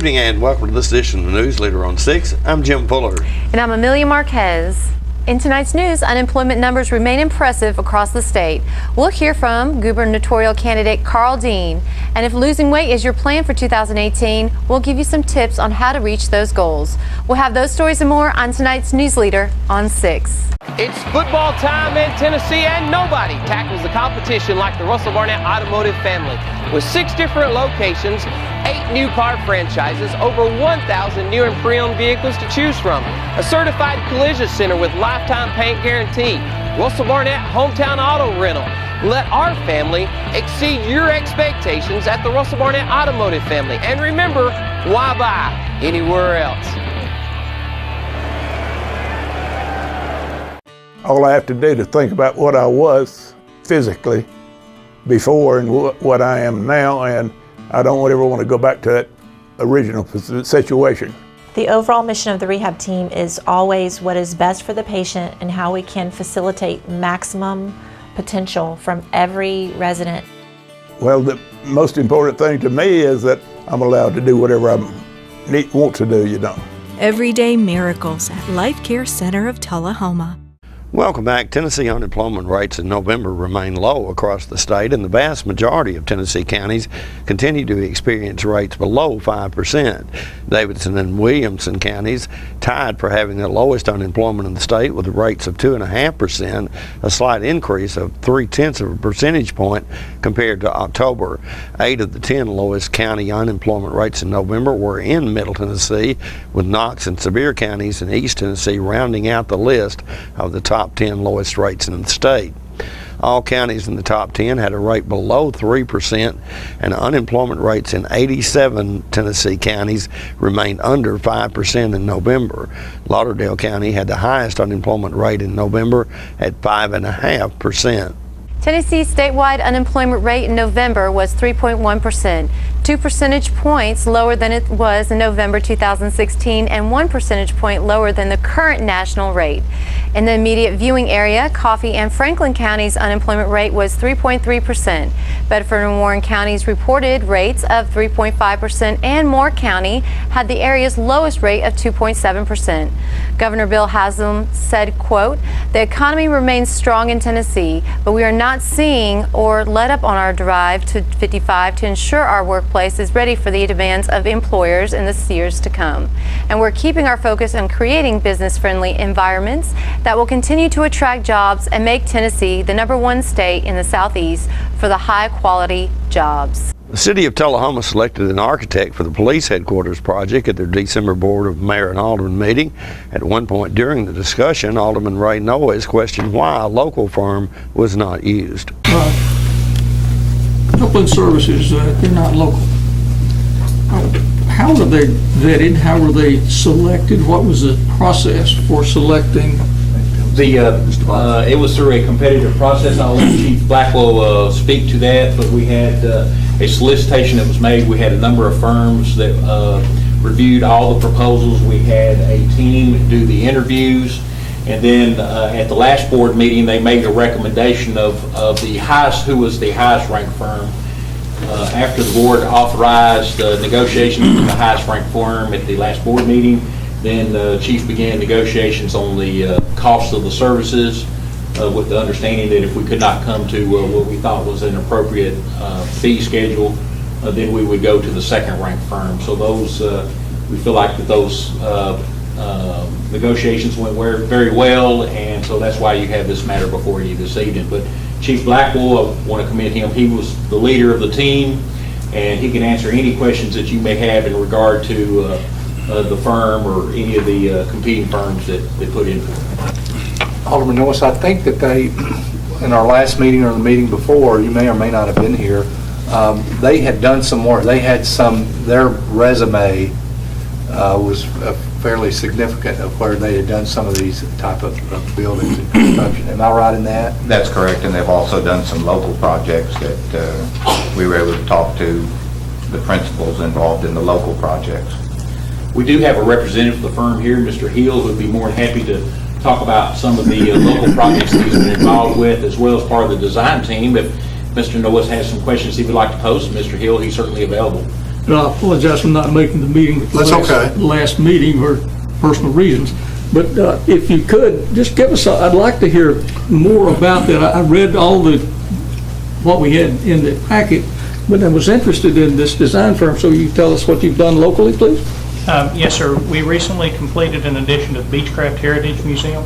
Good evening and welcome to this edition of the Newsleader on 6. I'm Jim Fuller. And I'm Amelia Marquez. In tonight's news, unemployment numbers remain impressive across the state. We'll hear from gubernatorial candidate Carl Dean. And if losing weight is your plan for 2018, we'll give you some tips on how to reach those goals. We'll have those stories and more on tonight's Newsleader on 6. It's football time in Tennessee, and nobody tackles the competition like the Russell Barnett Automotive family. With 6 different locations, 8 new car franchises, over 1,000 new and pre-owned vehicles to choose from, a certified collision center with lifetime paint guarantee, Russell Barnett Hometown Auto Rental. Let our family exceed your expectations at the Russell Barnett Automotive family. And remember, why buy anywhere else? All I have to do to think about what I was physically before and what I am now, and I don't ever want to go back to that original situation. The overall mission of the rehab team is always what is best for the patient and how we can facilitate maximum potential from every resident. Well, the most important thing to me is that I'm allowed to do whatever I want to do, Everyday miracles at Life Care Center of Tullahoma. Welcome back. Tennessee unemployment rates in November remain low across the state, and the vast majority of Tennessee counties continue to experience rates below 5%. Davidson and Williamson counties tied for having the lowest unemployment in the state with rates of 2.5%, a slight increase of 0.3 of a percentage point compared to October. 8 of the 10 lowest county unemployment rates in November were in Middle Tennessee, with Knox and Sevier counties in East Tennessee rounding out the list of the top 10 lowest rates in the state. All counties in the top 10 had a rate below 3%, and unemployment rates in 87 Tennessee counties remained under 5% in November. Lauderdale County had the highest unemployment rate in November at 5.5%. Tennessee's statewide unemployment rate in November was 3.1%, 2 percentage points lower than it was in November 2016 and 1 percentage point lower than the current national rate. In the immediate viewing area, Coffee and Franklin counties' unemployment rate was 3.3%. Bedford and Warren counties reported rates of 3.5%, and Moore County had the area's lowest rate of 2.7%. Governor Bill Haslam said, quote, "The economy remains strong in Tennessee, but we are not seeing or let up on our drive to 55 to ensure our workplace is ready for the demands of employers in the years to come. And we're keeping our focus on creating business-friendly environments that will continue to attract jobs and make Tennessee the #1 state in the Southeast for the high-quality jobs." The city of Tullahoma selected an architect for the police headquarters project at their December Board of Mayor and Alderman meeting. At one point during the discussion, Alderman Ray Noyes questioned why a local firm was not used. Coupling services, they're not local. How were they vetted? How were they selected? What was the process for selecting? It was through a competitive process. I'll let Chief Blackwell speak to that, but we had a solicitation that was made. We had a number of firms that reviewed all the proposals. We had a team do the interviews, and then at the last board meeting, they made a recommendation of the highest, who was the highest ranked firm. After the board authorized negotiations with the highest ranked firm at the last board meeting, then the chief began negotiations on the cost of the services with the understanding that if we could not come to what we thought was an appropriate fee schedule, then we would go to the second ranked firm. So those, we feel like that those negotiations went very well, and so that's why you have this matter before you this evening. But Chief Blackwell, I want to commend him. He was the leader of the team, and he can answer any questions that you may have in regard to the firm or any of the competing firms that they put in for it. Alderman Noyes, I think that they, in our last meeting or the meeting before, you may or may not have been here, they had done some work. They had their resume was fairly significant of where they had done some of these type of buildings and construction. Am I right in that? That's correct, and they've also done some local projects that we were able to talk to the principals involved in the local projects. We do have a representative of the firm here, Mr. Hill, who would be more than happy to talk about some of the local projects that he's been involved with, as well as part of the design team. If Mr. Noyes has some questions he would like to pose to Mr. Hill, he's certainly available but I apologize for not making the meeting. That's okay. Last meeting for personal reasons. But if you could, just give us, I'd like to hear more about that. I read all what we had in the packet, but I was interested in this design firm, so you tell us what you've done locally, please? Yes, sir. We recently completed an addition to the Beechcraft Heritage Museum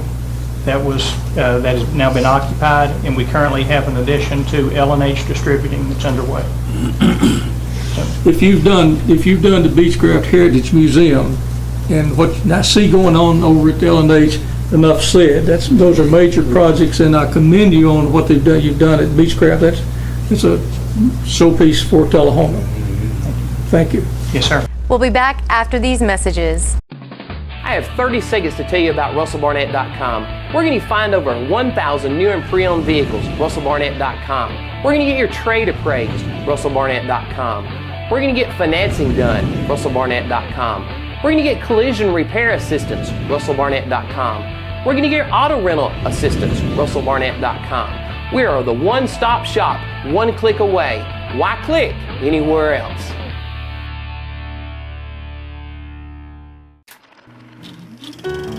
that has now been occupied, and we currently have an addition to L&H Distributing that's underway. If you've done the Beechcraft Heritage Museum, and what I see going on over at L&H, enough said. Those are major projects, and I commend you on what you've done at Beechcraft. It's a showpiece for Tullahoma. Thank you. Yes, sir. We'll be back after these messages. I have 30 seconds to tell you about RussellBarnett.com. We're going to find over 1,000 new and pre-owned vehicles, RussellBarnett.com. We're going to get your trade appraised, RussellBarnett.com. We're going to get financing done, RussellBarnett.com. We're going to get collision repair assistance, RussellBarnett.com. We're going to get auto rental assistance, RussellBarnett.com. We are the one-stop shop, one click away. Why click anywhere else?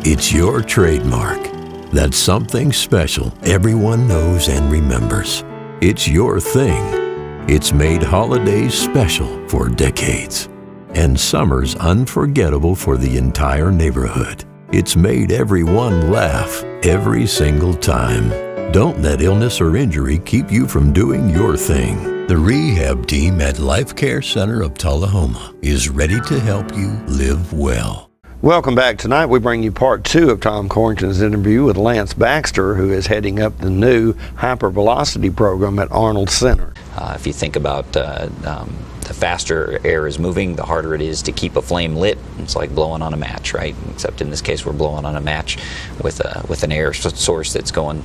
It's your trademark. That's something special everyone knows and remembers. It's your thing. It's made holidays special for decades, and summers unforgettable for the entire neighborhood. It's made everyone laugh every single time. Don't let illness or injury keep you from doing your thing. The rehab team at Life Care Center of Tullahoma is ready to help you live well. Welcome back. Tonight we bring you part 2 of Tom Corrington's interview with Lance Baxter, who is heading up the new hypervelocity program at Arnold Center. If you think about the faster air is moving, the harder it is to keep a flame lit. It's like blowing on a match, right? Except in this case, we're blowing on a match with an air source that's going,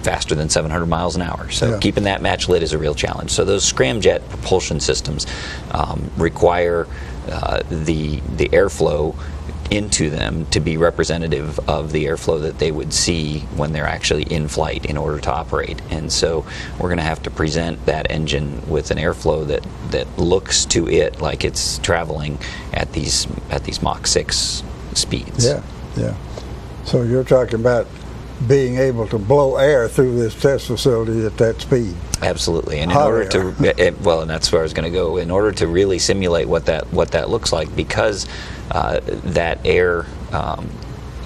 faster than 700 miles an hour. So keeping that match lit is a real challenge. So those scramjet propulsion systems require the airflow into them to be representative of the airflow that they would see when they're actually in flight in order to operate. And so we're going to have to present that engine with an airflow that looks to it like it's traveling at these Mach 6 speeds. Yeah. So you're talking about being able to blow air through this test facility at that speed. Absolutely, and in order to and that's where I was going to go. In order to really simulate what that looks like, because that air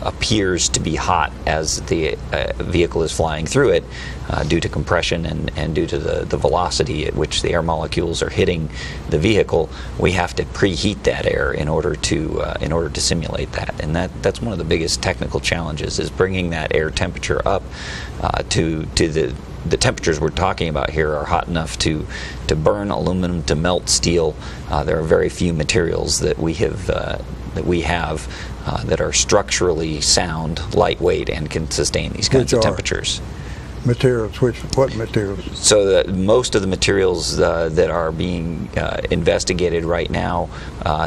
appears to be hot as the vehicle is flying through it, due to compression and due to the velocity at which the air molecules are hitting the vehicle, we have to preheat that air in order to simulate that. And that's one of the biggest technical challenges, is bringing that air temperature up to the temperatures we're talking about here are hot enough to burn aluminum, to melt steel. There are very few materials that we have that are structurally sound, lightweight, and can sustain these kinds of temperatures. Materials? What materials? So most of the materials that are being investigated right now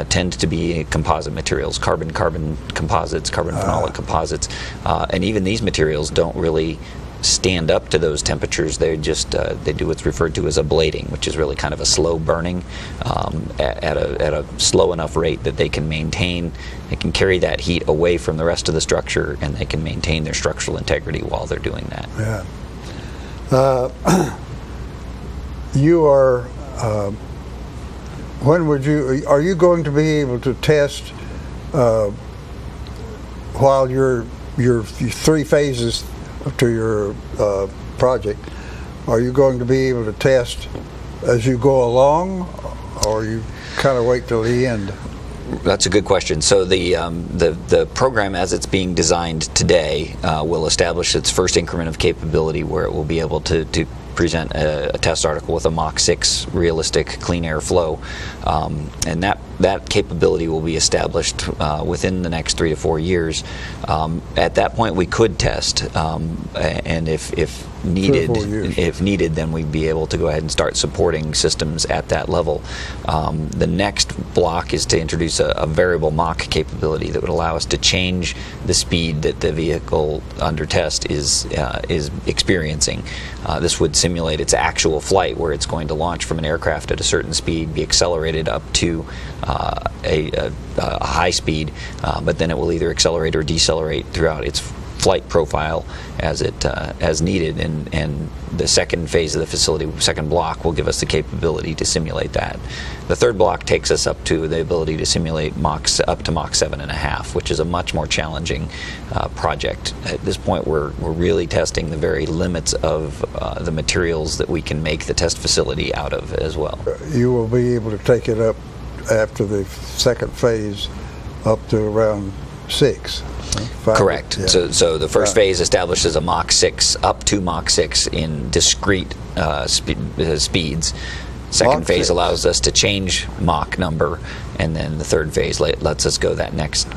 tend to be composite materials, carbon composites, carbon phenolic composites, and even these materials don't really stand up to those temperatures. They just they do what's referred to as ablating, which is really kind of a slow burning at a slow enough rate that they can carry that heat away from the rest of the structure, and they can maintain their structural integrity while they're doing that. Yeah. You are. Are you going to be able to test while your 3 phases to your project? Are you going to be able to test as you go along, or you kind of wait till the end? That's a good question. So the program, as it's being designed today, will establish its first increment of capability, where it will be able to present a test article with a Mach 6 realistic clean air flow, and that capability will be established within the next 3 to 4 years. At that point, we could test, and if needed, then we'd be able to go ahead and start supporting systems at that level. The next block is to introduce a variable Mach capability that would allow us to change the speed that the vehicle under test is experiencing. This would simulate its actual flight, where it's going to launch from an aircraft at a certain speed, be accelerated up to a high speed, but then it will either accelerate or decelerate throughout its flight profile as needed, and the second phase of the facility, second block, will give us the capability to simulate that. The third block takes us up to the ability to simulate up to Mach 7.5, which is a much more challenging project. At this point, we're really testing the very limits of the materials that we can make the test facility out of as well. You will be able to take it up after the second phase up to around 6. Correct. Yeah. So the first phase establishes a Mach 6 up to Mach 6 in discrete speeds. Second phase allows us to change Mach number, and then the third phase lets us go that next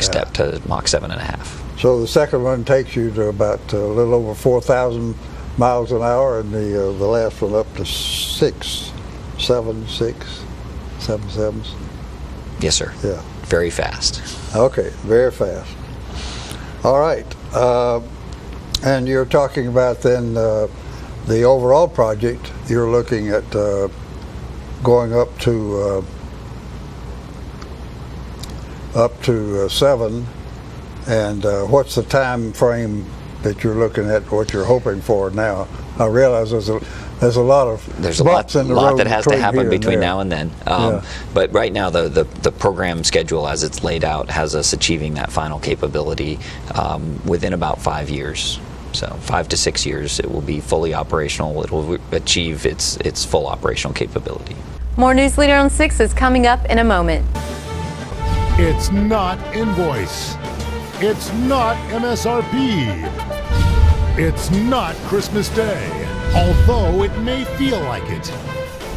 step to Mach 7.5. So the second one takes you to about a little over 4,000 miles an hour, and the last one up to 7.7s. Yes, sir. Yeah. Very fast. Okay, very fast. All right. And you're talking about then the overall project. You're looking at going up to 7. And what's the time frame that you're looking at? What you're hoping for now? I realize there's a lot of bumps in the road that has to happen between now and then. Yeah. But right now, the program schedule as it's laid out has us achieving that final capability within about 5 years. So 5 to 6 years, it will be fully operational. It will achieve its full operational capability. More Newsleader on 6 is coming up in a moment. It's not invoice. It's not MSRP. It's not Christmas Day, although it may feel like it.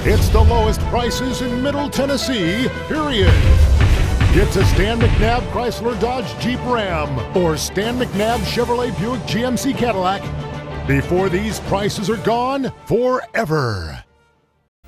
It's the lowest prices in Middle Tennessee, period. It's a Stan McNabb Chrysler Dodge Jeep Ram or Stan McNabb Chevrolet Buick GMC Cadillac before these prices are gone forever.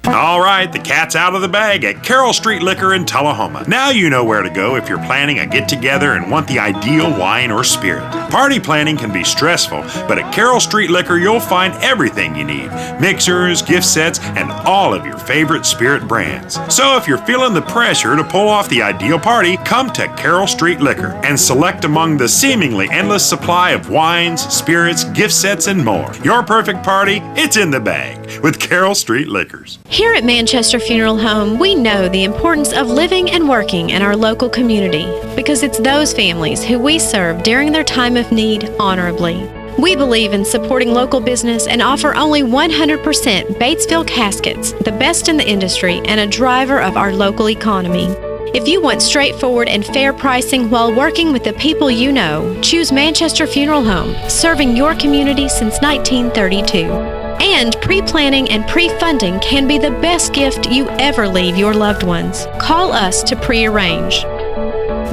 All right, the cat's out of the bag at Carroll Street Liquor in Tullahoma. Now you know where to go if you're planning a get-together and want the ideal wine or spirit. Party planning can be stressful, but at Carroll Street Liquor you'll find everything you need. Mixers, gift sets, and all of your favorite spirit brands. So if you're feeling the pressure to pull off the ideal party, come to Carroll Street Liquor and select among the seemingly endless supply of wines, spirits, gift sets, and more. Your perfect party, it's in the bag with Carroll Street Liquors. Here at Manchester Funeral Home, we know the importance of living and working in our local community because it's those families who we serve during their time of need honorably. We believe in supporting local business and offer only 100% Batesville caskets, the best in the industry and a driver of our local economy. If you want straightforward and fair pricing while working with the people you know, choose Manchester Funeral Home, serving your community since 1932. And pre-planning and pre-funding can be the best gift you ever leave your loved ones. Call us to pre-arrange.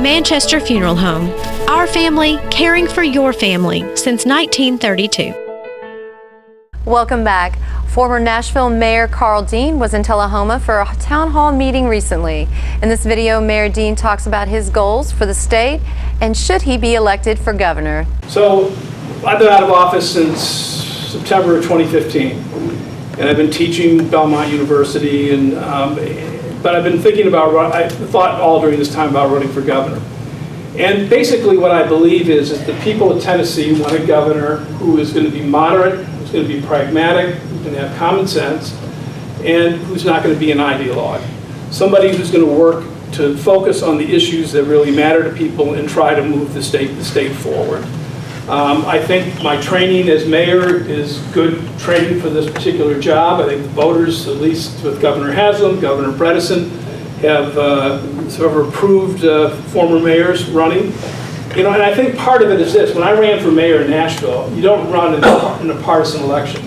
Manchester Funeral Home. Our family, caring for your family since 1932. Welcome back. Former Nashville Mayor Carl Dean was in Tullahoma for a town hall meeting recently. In this video, Mayor Dean talks about his goals for the state and should he be elected for governor. So I've been out of office since September of 2015, and I've been teaching Belmont University, and but I've been thinking about, I thought all during this time about running for governor. And basically what I believe is that the people of Tennessee want a governor who is going to be moderate, who's going to be pragmatic, who's going to have common sense, and who's not going to be an ideologue. Somebody who's going to work to focus on the issues that really matter to people and try to move the state forward. I think my training as mayor is good training for this particular job. I think the voters, at least with Governor Haslam, Governor Bredesen, have sort of approved former mayors running. You know, and I think part of it is this. When I ran for mayor in Nashville, you don't run in a partisan election.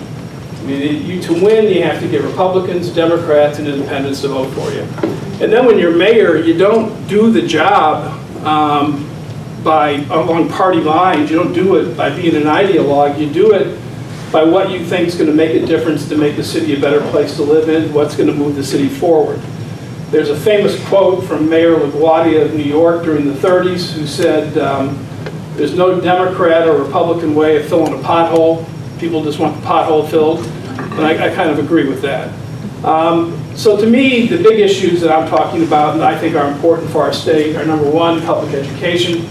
I mean, to win, you have to get Republicans, Democrats, and independents to vote for you. And then when you're mayor, you don't do the job along party lines. You don't do it by being an ideologue. You do it by what you think is going to make a difference to make the city a better place to live in, what's going to move the city forward. There's a famous quote from Mayor LaGuardia of New York during the 30s who said, there's no Democrat or Republican way of filling a pothole. People just want the pothole filled, and I kind of agree with that. So to me, the big issues that I'm talking about and I think are important for our state are, number one, public education,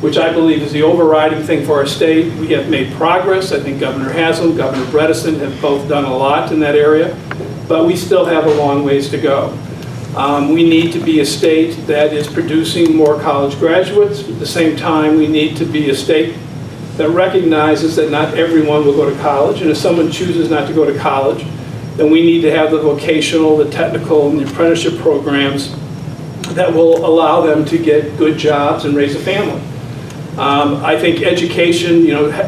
which I believe is the overriding thing for our state. We have made progress. I think Governor Haslam, Governor Bredesen have both done a lot in that area, but we still have a long ways to go. We need to be a state that is producing more college graduates. At the same time, we need to be a state that recognizes that not everyone will go to college, and if someone chooses not to go to college, then we need to have the vocational, the technical, and the apprenticeship programs that will allow them to get good jobs and raise a family. I think education,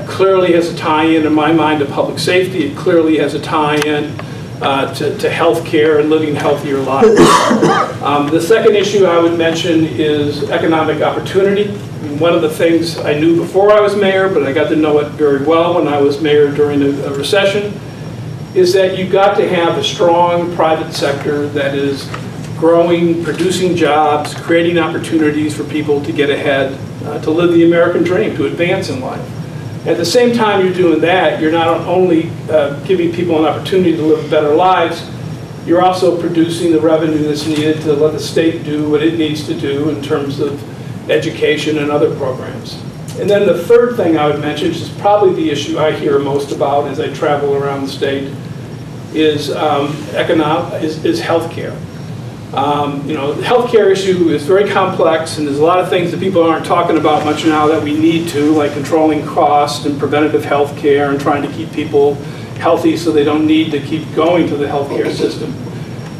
clearly has a tie-in my mind to public safety. It clearly has a tie-in to health care and living healthier lives. The second issue I would mention is economic opportunity. One of the things I knew before I was mayor, but I got to know it very well when I was mayor during a recession, is that you've got to have a strong private sector that is growing, producing jobs, creating opportunities for people to get ahead, to live the American dream, to advance in life. At the same time you're doing that, you're not only giving people an opportunity to live better lives, you're also producing the revenue that's needed to let the state do what it needs to do in terms of education and other programs. And then the third thing I would mention, which is probably the issue I hear most about as I travel around the state, is healthcare. The healthcare issue is very complex, and there's a lot of things that people aren't talking about much now that we need to, like controlling cost and preventative health care and trying to keep people healthy so they don't need to keep going to the healthcare system.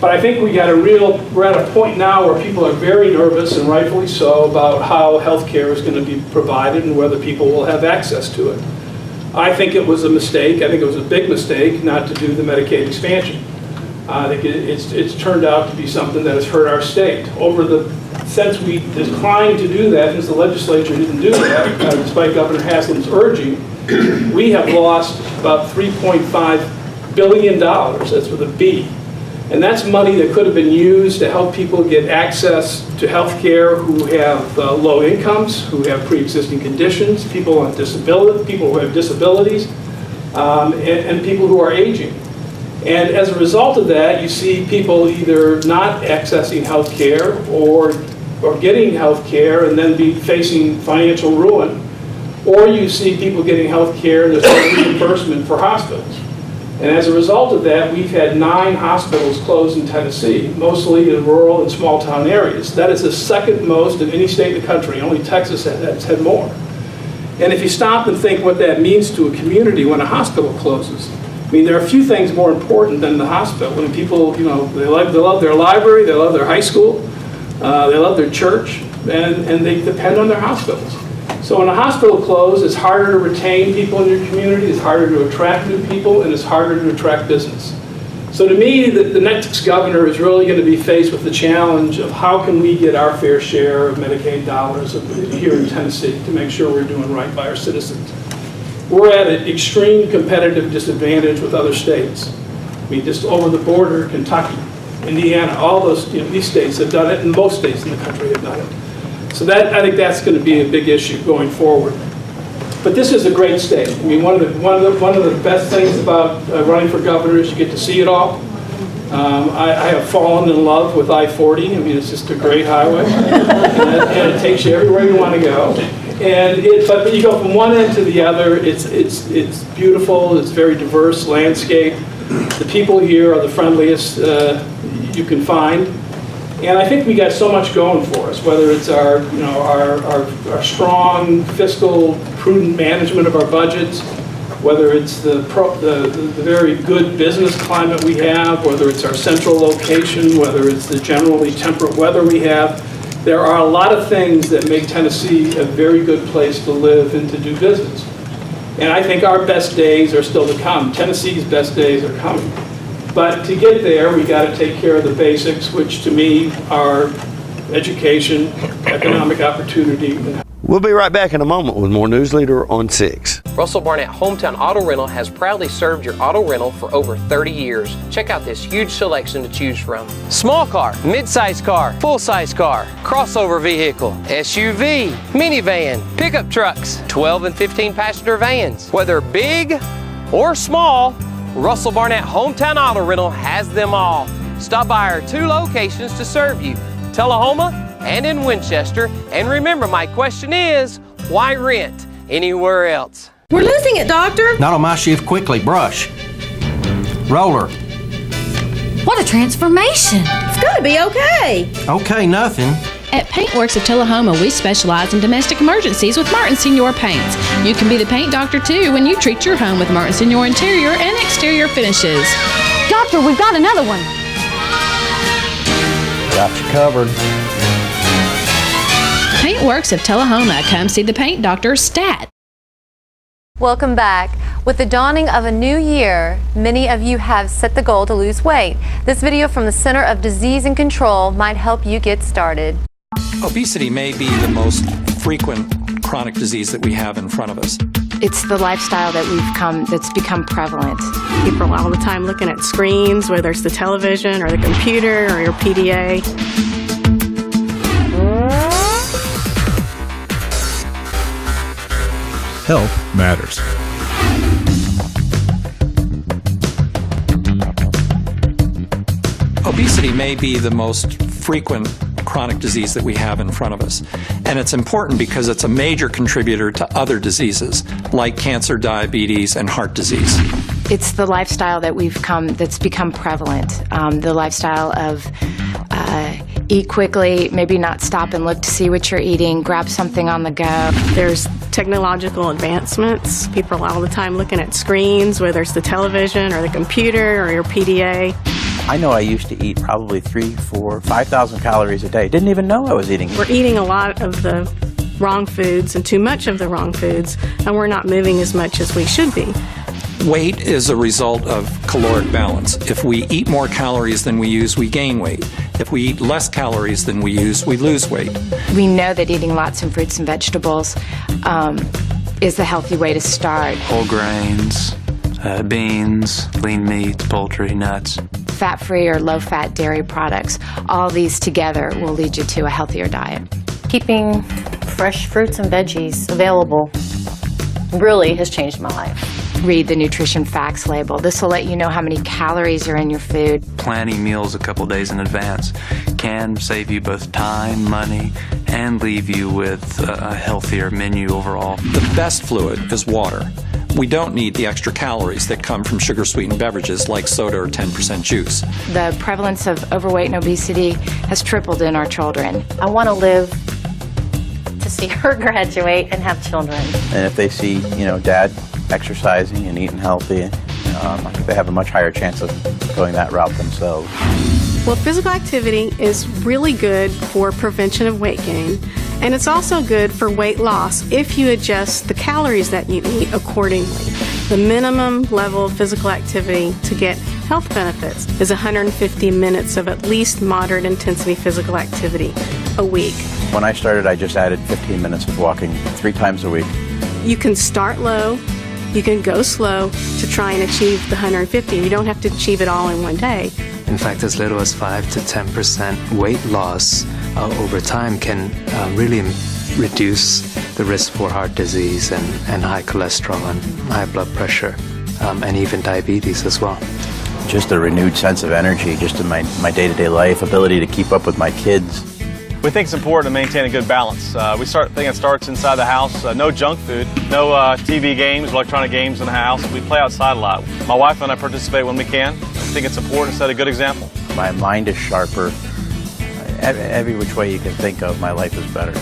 But I think we're at a point now where people are very nervous, and rightfully so, about how healthcare is going to be provided and whether people will have access to it. I think it was a mistake. I think it was a big mistake not to do the Medicaid expansion. I think it's turned out to be something that has hurt our state. Since we declined to do that, since the legislature didn't do that, despite Governor Haslam's urging, we have lost about $3.5 billion, that's with a B. And that's money that could have been used to help people get access to health care who have low incomes, who have pre-existing conditions, people on disability, people who have disabilities, and people who are aging. And as a result of that, you see people either not accessing health care or getting health care and then facing financial ruin, or you see people getting health care and there's no reimbursement for hospitals. And as a result of that, we've had 9 hospitals closed in Tennessee, mostly in rural and small town areas. That is the second most of any state in the country. Only Texas has had more. And if you stop and think what that means to a community when a hospital closes, I mean, there are a few things more important than the hospital. When people, they love their library, they love their high school, they love their church, and they depend on their hospitals. So when a hospital closes, it's harder to retain people in your community, it's harder to attract new people, and it's harder to attract business. So to me, the next governor is really going to be faced with the challenge of how can we get our fair share of Medicaid dollars here in Tennessee to make sure we're doing right by our citizens. We're at an extreme competitive disadvantage with other states. I mean, just over the border, Kentucky, Indiana, all those, these states have done it, and most states in the country have done it. So I think that's going to be a big issue going forward. But this is a great state. I mean, one of the best things about running for governor is you get to see it all. I have fallen in love with I-40. I mean, it's just a great highway, and it takes you everywhere you want to go. But you go from one end to the other. It's beautiful. It's very diverse landscape. The people here are the friendliest you can find. And I think we got so much going for us, whether it's our strong fiscal, prudent management of our budgets, whether it's the very good business climate we have, whether it's our central location, whether it's the generally temperate weather we have. There are a lot of things that make Tennessee a very good place to live and to do business. And I think our best days are still to come. Tennessee's best days are coming. But to get there, we got to take care of the basics, which to me are education, economic opportunity. We'll be right back in a moment with more Newsleader on 6. Russell Barnett Hometown Auto Rental has proudly served your auto rental for over 30 years. Check out this huge selection to choose from. Small car, mid-size car, full-size car, crossover vehicle, SUV, minivan, pickup trucks, 12 and 15 passenger vans. Whether big or small, Russell Barnett Hometown Auto Rental has them all. Stop by our 2 locations to serve you, Tullahoma and in Winchester. And remember, my question is, why rent anywhere else? We're losing it, Doctor. Not on my shift. Quickly, brush. Roller. What a transformation. It's gonna be okay. Okay, nothing. At Paintworks of Tullahoma, we specialize in domestic emergencies with Martin Senior Paints. You can be the paint doctor too when you treat your home with Martin Senior interior and exterior finishes. Doctor, we've got another one. Got you covered. Paintworks of Tullahoma. Come see the paint doctor, Stat. Welcome back. With the dawning of a new year, many of you have set the goal to lose weight. This video from the Center of Disease and Control might help you get started. Obesity may be the most frequent chronic disease that we have in front of us. It's the lifestyle that's become prevalent. People are all the time looking at screens, whether it's the television or the computer or your PDA. Health matters. Obesity may be the most frequent chronic disease that we have in front of us. And it's important because it's a major contributor to other diseases like cancer, diabetes, and heart disease. It's the lifestyle that's become prevalent. The lifestyle of eat quickly, maybe not stop and look to see what you're eating, grab something on the go. There's technological advancements. People are all the time looking at screens, whether it's the television or the computer or your PDA. I know I used to eat probably 3,000, 4,000, 5,000 calories a day. Didn't even know I was eating. We're eating a lot of the wrong foods and too much of the wrong foods, and we're not moving as much as we should be. Weight is a result of caloric balance. If we eat more calories than we use, we gain weight. If we eat less calories than we use, we lose weight. We know that eating lots of fruits and vegetables is the healthy way to start. Whole grains, beans, lean meats, poultry, nuts. Fat-free or low-fat dairy products, all these together will lead you to a healthier diet. Keeping fresh fruits and veggies available really has changed my life. Read the nutrition facts label. This will let you know how many calories are in your food. Planning meals a couple days in advance can save you both time, money, and leave you with a healthier menu overall. The best fluid is water. We don't need the extra calories that come from sugar-sweetened beverages like soda or 10% juice. The prevalence of overweight and obesity has tripled in our children. I want to live to see her graduate and have children. And if they see, dad exercising and eating healthy, I think they have a much higher chance of going that route themselves. Well, physical activity is really good for prevention of weight gain, and it's also good for weight loss if you adjust the calories that you eat accordingly. The minimum level of physical activity to get health benefits is 150 minutes of at least moderate intensity physical activity a week. When I started, I just added 15 minutes of walking 3 times a week. You can start low, you can go slow to try and achieve the 150. You don't have to achieve it all in one day. In fact, as little as 5 to 10% weight loss over time can really reduce the risk for heart disease and high cholesterol and high blood pressure and even diabetes as well. Just a renewed sense of energy just in my day-to-day life, ability to keep up with my kids. We think it's important to maintain a good balance. We think it starts inside the house. No junk food, no TV games, electronic games in the house. We play outside a lot. My wife and I participate when we can. I think it's important to set a good example. My mind is sharper. Every which way you can think of, my life is better.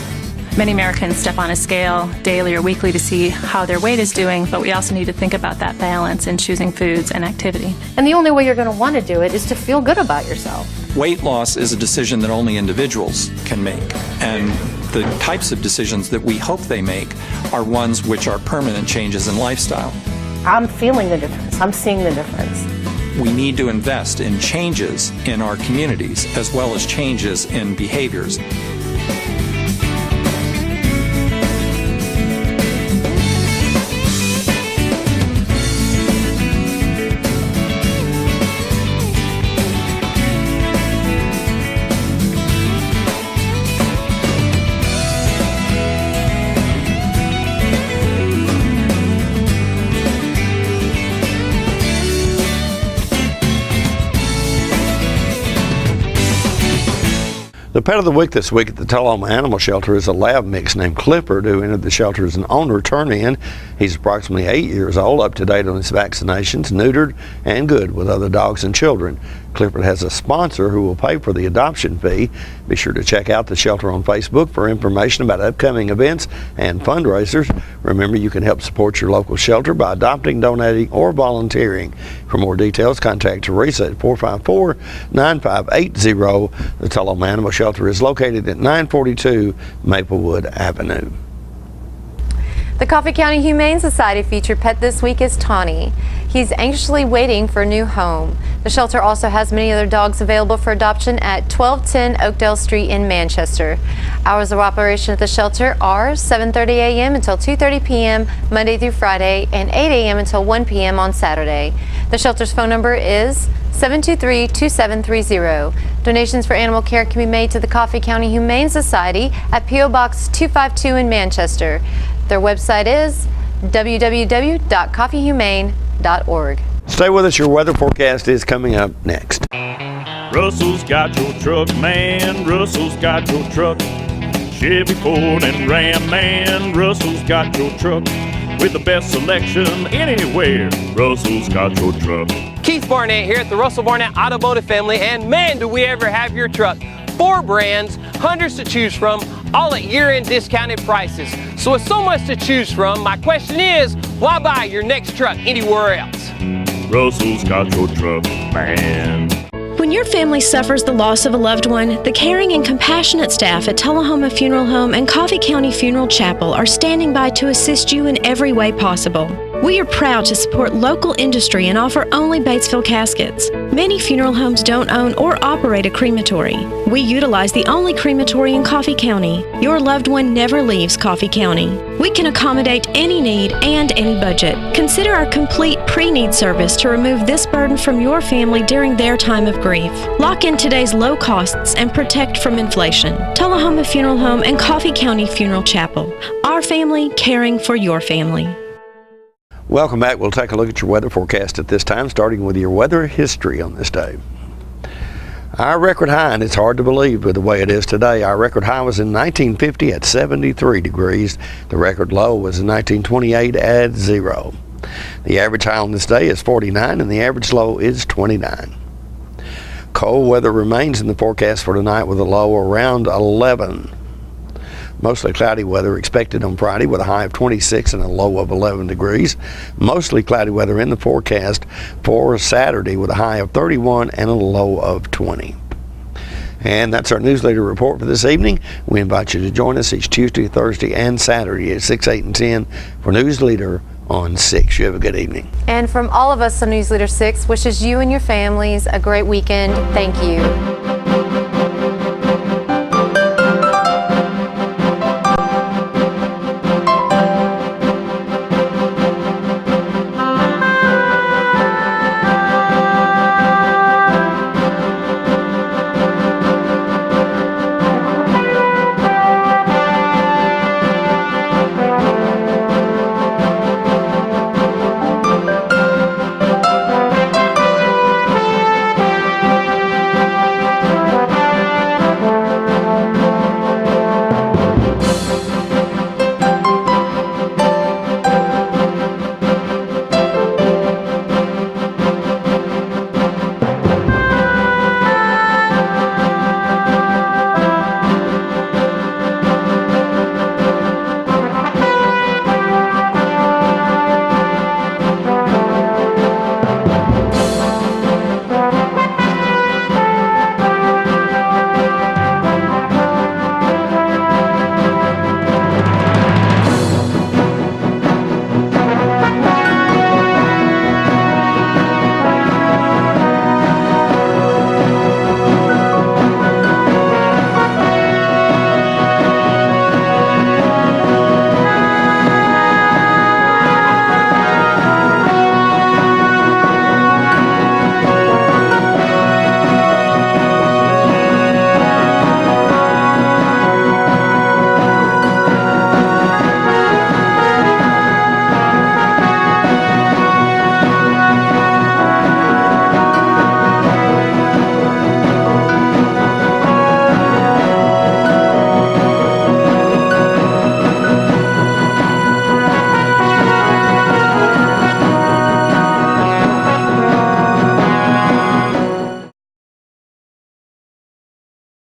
Many Americans step on a scale daily or weekly to see how their weight is doing, but we also need to think about that balance in choosing foods and activity. And the only way you're going to want to do it is to feel good about yourself. Weight loss is a decision that only individuals can make, and the types of decisions that we hope they make are ones which are permanent changes in lifestyle. I'm feeling the difference. I'm seeing the difference. We need to invest in changes in our communities as well as changes in behaviors. The pet of the week this week at the Tullahoma Animal Shelter is a lab mix named Clifford, who entered the shelter as an owner turn-in. He's approximately 8 years old, up to date on his vaccinations, neutered, and good with other dogs and children. Clifford has a sponsor who will pay for the adoption fee. Be sure to check out the shelter on Facebook for information about upcoming events and fundraisers. Remember, you can help support your local shelter by adopting, donating, or volunteering. For more details, contact Teresa at 454-9580. The Tullahoma Animal Shelter is located at 942 Maplewood Avenue. The Coffee County Humane Society featured pet this week is Tawny. He's anxiously waiting for a new home. The shelter also has many other dogs available for adoption at 1210 Oakdale Street in Manchester. Hours of operation at the shelter are 7:30 a.m. until 2:30 p.m. Monday through Friday and 8 a.m. until 1 p.m. on Saturday. The shelter's phone number is 723-2730. Donations for animal care can be made to the Coffee County Humane Society at P.O. Box 252 in Manchester. Their website is www.coffeehumane.org. Stay with us. Your weather forecast is coming up next. Russell's got your truck, man. Russell's got your truck. Chevy, Ford, and Ram, man. Russell's got your truck. With the best selection anywhere. Russell's got your truck. Keith Barnett here at the Russell Barnett Automotive family, and man, do we ever have your truck. 4 brands, hundreds to choose from, all at year-end discounted prices. So with so much to choose from, my question is, why buy your next truck anywhere else? Russell's got your truck, man. When your family suffers the loss of a loved one, the caring and compassionate staff at Tullahoma Funeral Home and Coffee County Funeral Chapel are standing by to assist you in every way possible. We are proud to support local industry and offer only Batesville caskets. Many funeral homes don't own or operate a crematory. We utilize the only crematory in Coffee County. Your loved one never leaves Coffee County. We can accommodate any need and any budget. Consider our complete pre-need service to remove this burden from your family during their time of grief. Lock in today's low costs and protect from inflation. Tullahoma Funeral Home and Coffee County Funeral Chapel. Our family caring for your family. Welcome back. We'll take a look at your weather forecast at this time, starting with your weather history on this day. Our record high, and it's hard to believe with the way it is today, our record high was in 1950 at 73 degrees. The record low was in 1928 at 0. The average high on this day is 49 and the average low is 29. Cold weather remains in the forecast for tonight with a low around 11. Mostly cloudy weather expected on Friday with a high of 26 and a low of 11 degrees. Mostly cloudy weather in the forecast for Saturday with a high of 31 and a low of 20. And that's our Newsleader report for this evening. We invite you to join us each Tuesday, Thursday, and Saturday at 6, 8, and 10 for Newsleader on 6. You have a good evening. And from all of us on Newsleader 6, wishes you and your families a great weekend. Thank you.